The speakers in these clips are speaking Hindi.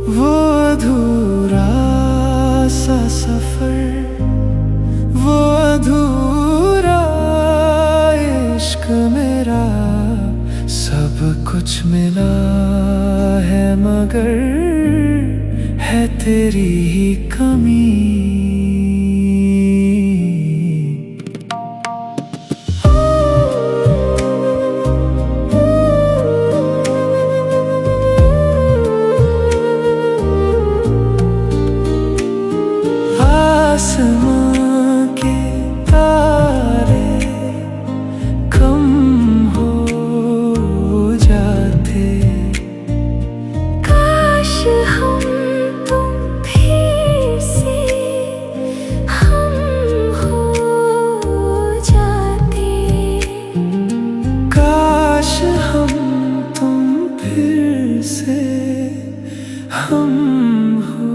वो अधूरा सा सफर, वो अधूरा इश्क मेरा। सब कुछ मिला है मगर है तेरी ही कमी। आसमां के तारे कम हो जाते, काश हम तुम फिर से हम हो जाते। काश हम तुम फिर से हम हो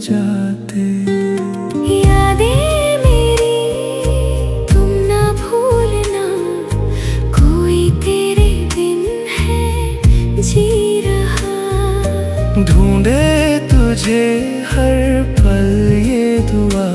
जाते। यादें मेरी तुम ना भूलना, कोई तेरे बिन है जी रहा। ढूंढे तुझे हर पल ये दुआ,